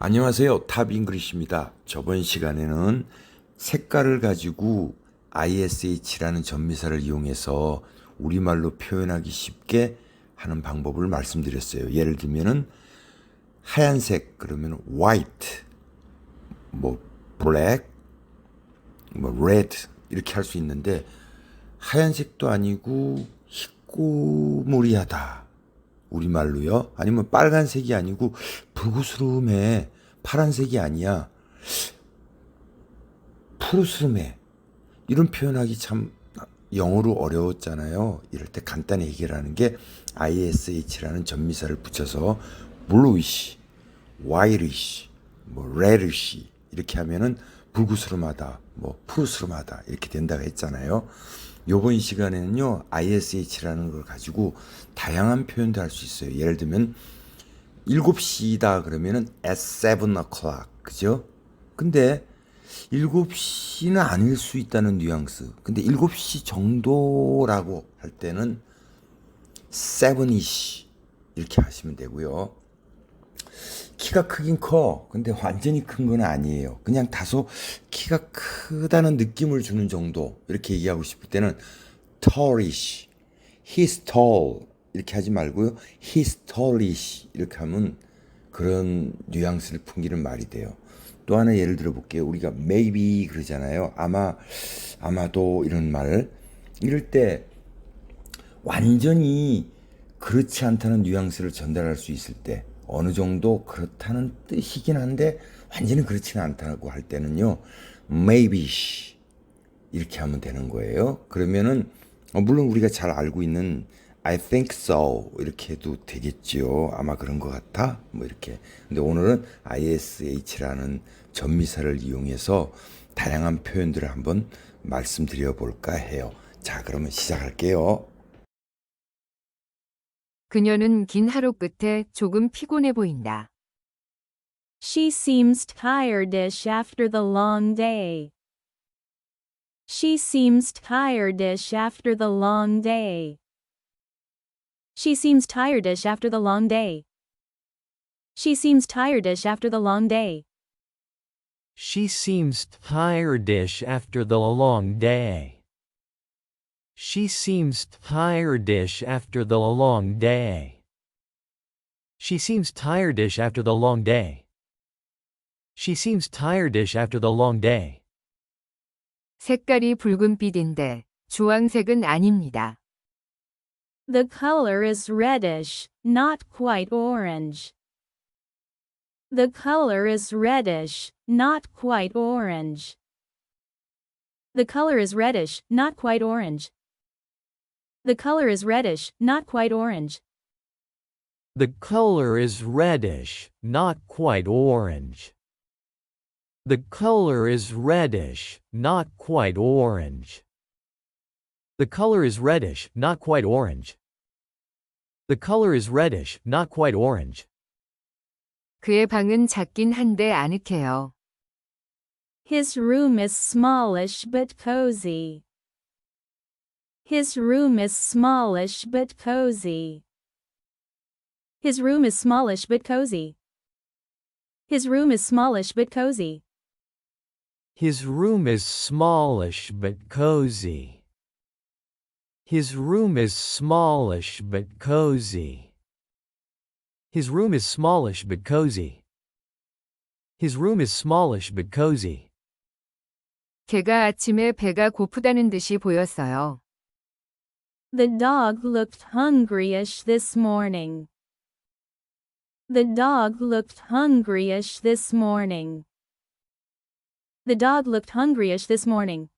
안녕하세요. 탑잉글리시입니다. 저번 시간에는 색깔을 가지고 ISH라는 전미사를 이용해서 우리말로 표현하기 쉽게 하는 방법을 말씀드렸어요. 예를 들면은 하얀색 그러면 white, 뭐 black, 뭐 red 이렇게 할 수 있는데 하얀색도 아니고 희꼬무리하다. 우리말로요. 아니면 빨간색이 아니고 붉으스름해. 파란색이 아니야. 푸르스름해. 이런 표현하기 참 영어로 어려웠잖아요. 이럴 때 간단히 해결하는 게 ISH라는 전미사를 붙여서 bluish, whitish, 뭐 reddish 이렇게 하면은 붉으스름하다, 뭐 푸르스름하다 이렇게 된다고 했잖아요. 요번 시간에는요 ISH라는 걸 가지고 다양한 표현도 할 수 있어요. 예를 들면 7시다 그러면은 at 7 o'clock 그죠? 근데 7시는 아닐 수 있다는 뉘앙스. 근데 7시 정도라고 할 때는 7ish 이렇게 하시면 되고요. 키가 크긴 커. 근데 완전히 큰 건 아니에요. 그냥 다소 키가 크다는 느낌을 주는 정도. 이렇게 얘기하고 싶을 때는 tallish, he's tall 이렇게 하지 말고요. he's tallish 이렇게 하면 그런 뉘앙스를 풍기는 말이 돼요. 또 하나 예를 들어 볼게요. 우리가 maybe 그러잖아요. 아마도 이런 말. 이럴 때 완전히 그렇지 않다는 뉘앙스를 전달할 수 있을 때 어느 정도 그렇다는 뜻이긴 한데 완전히 그렇지는 않다고 할 때는요. maybe 이렇게 하면 되는 거예요. 그러면은 물론 우리가 잘 알고 있는 I think so 이렇게 해도 되겠지요. 아마 그런 것 같아. 뭐 이렇게. 근데 오늘은 ISH라는 전미사를 이용해서 다양한 표현들을 한번 말씀드려 볼까 해요. 자, 그러면 시작할게요. 그녀는 긴 하루 끝에 조금 피곤해 보인다. She seems tired-ish after the long day. She seems tired-ish after the long day. She seems tired-ish after the long day. She seems tired-ish after the long day. She seems tired-ish after the long day. She seems tired-ish after the long day. She seems tired-ish after the long day. She seems tired-ish after the long day. 색깔이 붉은빛인데 주황색은 아닙니다. The color is reddish, not quite orange. The color is reddish, not quite orange. The color is reddish, not quite orange. The color is reddish, not quite orange. The color is reddish, not quite orange. The color is reddish, not quite orange. The color is reddish, not quite orange. The color is reddish, not quite orange. 그의 방은 작긴 한데 아늑해요. His room is smallish but cozy. His room is smallish but cozy. His room is smallish but cozy. His room is smallish but cozy. His room is smallish but cozy. His room is smallish but cozy. His room is smallish but cozy. His room is smallish but cozy. 걔가 아침에 배가 고프다는 듯이 보였어요. The dog looked hungryish this morning. The dog looked hungryish this morning. The dog looked hungryish this morning.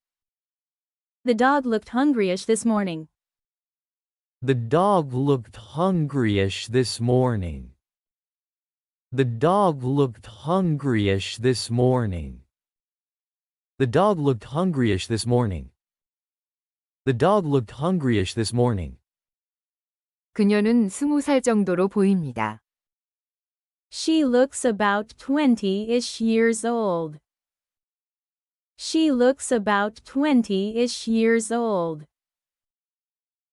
The dog looked hungryish this morning. The dog looked hungryish this morning. The dog looked hungryish this morning. The dog looked hungryish this morning. The dog looked hungryish this morning. 그녀는 20살 정도로 보입니다. She looks about 20-ish years old. She looks about 20-ish years old.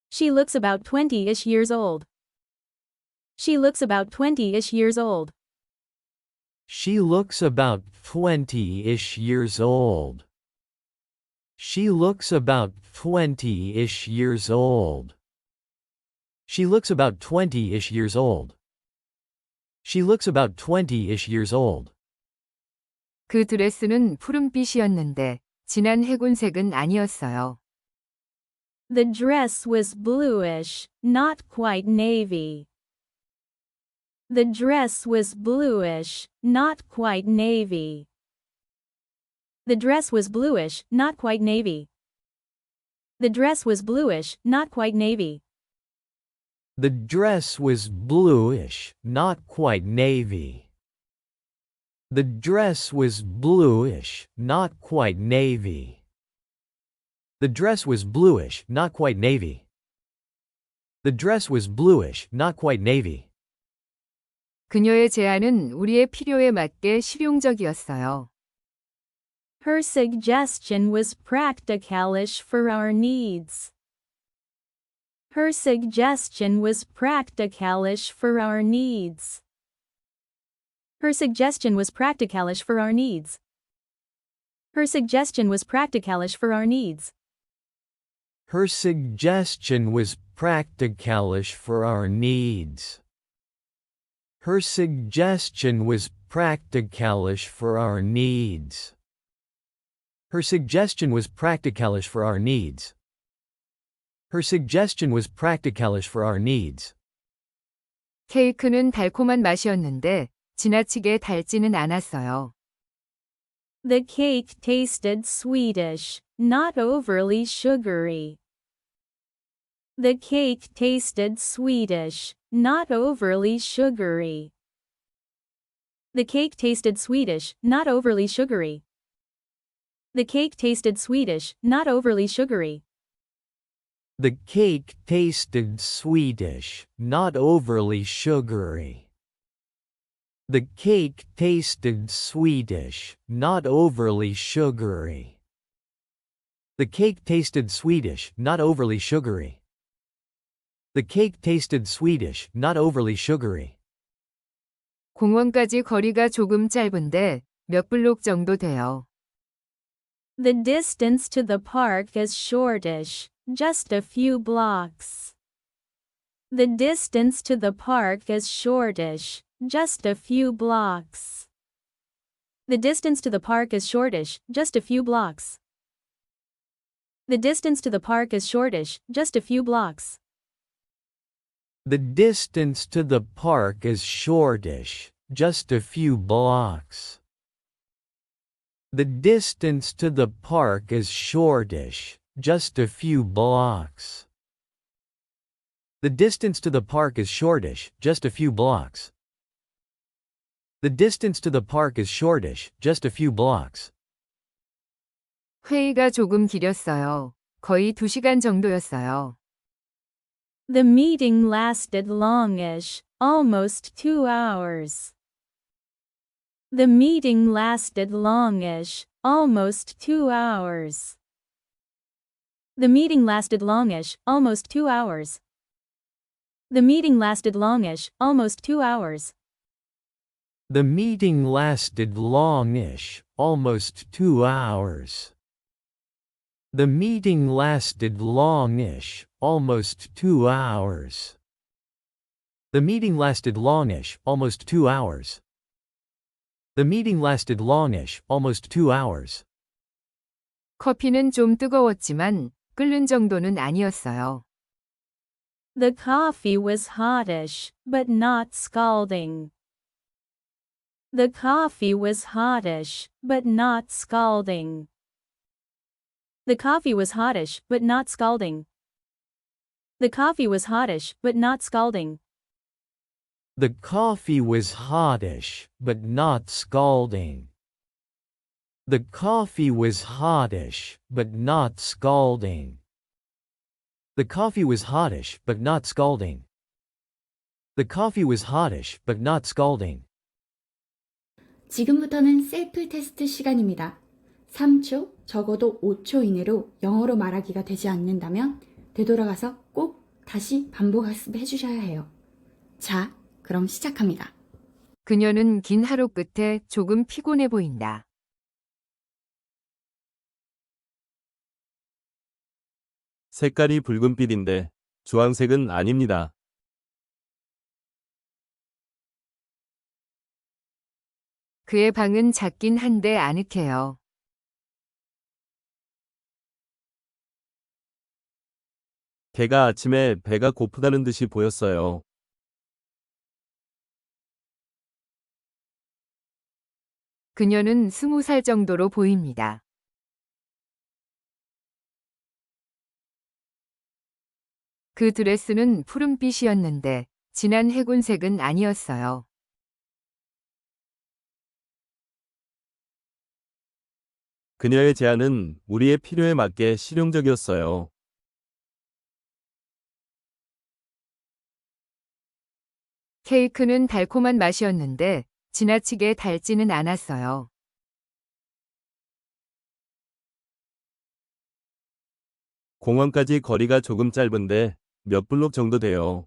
She looks about 20-ish years old. She looks about 20-ish years old. She looks about 20-ish years old. She looks about 20-ish years old. She looks about 20-ish years old. She looks about 20-ish years old. 그 드레스는 푸른빛이었는데 진한 해군색은 아니었어요. The dress was bluish, not quite navy. The dress was bluish, not quite navy. The dress was bluish, not quite navy. The dress was bluish, not quite navy. The dress was bluish, not quite navy. The dress was bluish, not quite navy. The dress was bluish, not quite navy. The dress was bluish, not quite navy. 그녀의 제안은 우리의 필요에 맞게 실용적이었어요. Her suggestion was practicalish for our needs. Her suggestion was practicalish for our needs. Her suggestion was practicalish for our needs. Her suggestion was practicalish for our needs. Her suggestion was practicalish for our needs. Her suggestion was practicalish for our needs. Her suggestion was practicalish for our needs. Her suggestion was practicalish for our needs. 케이크는 달콤한 맛이었는데 지나치게 달지는 않았어요. The cake tasted sweetish, not overly sugary. The cake tasted sweetish, not overly sugary. The cake tasted sweetish, not overly sugary. The cake tasted sweetish, not overly sugary. The cake tasted sweetish, not overly sugary. The cake tasted sweetish, not overly sugary. The cake tasted sweetish, not overly sugary. The cake tasted sweetish, not overly sugary. 공원까지 거리가 조금 짧은데 몇 블록 정도 돼요. The distance to the park is shortish, just a few blocks. The distance to the park is shortish, just a few blocks. The distance to the park is shortish, just a few blocks. The distance to the park is shortish, just a few blocks. The distance to the park is shortish, just a few blocks. The distance to the park is shortish, just a few blocks. The distance to the park is shortish, just a few blocks. The distance to the park is shortish, just a few blocks. 회의가 조금 길었어요. 거의 2시간 정도였어요. The meeting lasted longish, almost 2 hours. The meeting lasted longish, almost 2 hours. The meeting lasted longish, almost 2 hours. The meeting lasted longish, almost 2 hours. The meeting lasted longish, almost 2 hours. The meeting lasted longish, almost 2 hours. The meeting lasted longish, almost 2 hours. The meeting lasted longish, almost 2 hours. 커피는 좀 뜨거웠지만 끓는 정도는 아니었어요. The coffee was hottish, but not scalding. The coffee was hottish, but not scalding. The coffee was hottish, but not scalding. The coffee was hottish, but not scalding. The coffee was hottish, but not scalding. The coffee was hottish, but not scalding. The coffee was hottish, but not scalding. The coffee was hottish, but not scalding. 지금부터는 셀프 테스트 시간입니다. 3초, 적어도 5초 이내로 영어로 말하기가 되지 않는다면 되돌아가서 꼭 다시 반복 학습해 주셔야 해요. 자, 그럼 시작합니다. 그녀는 긴 하루 끝에 조금 피곤해 보인다. 색깔이 붉은빛인데 주황색은 아닙니다. 그의 방은 작긴 한데 아늑해요. 걔가 아침에 배가 고프다는 듯이 보였어요. 그녀는 20살 정도로 보입니다. 그 드레스는 푸른빛이었는데 진한 해군색은 아니었어요. 그녀의 제안은 우리의 필요에 맞게 실용적이었어요. 케이크는 달콤한 맛이었는데 지나치게 달지는 않았어요. 공원까지 거리가 조금 짧은데 몇 블록 정도 돼요.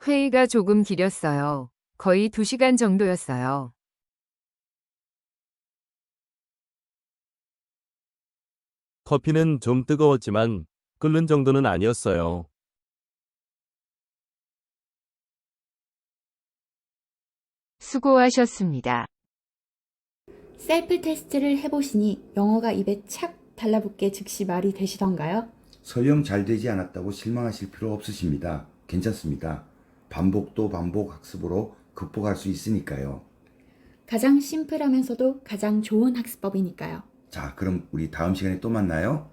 회의가 조금 길었어요. 거의 2시간 정도였어요. 커피는 좀 뜨거웠지만 끓는 정도는 아니었어요. 수고하셨습니다. 셀프 테스트를 해보시니 영어가 입에 착 달라붙게 즉시 말이 되시던가요? 설령 잘 되지 않았다고 실망하실 필요 없으십니다. 괜찮습니다. 반복 또 반복 학습으로 극복할 수 있으니까요. 가장 심플하면서도 가장 좋은 학습법이니까요. 자, 그럼 우리 다음 시간에 또 만나요.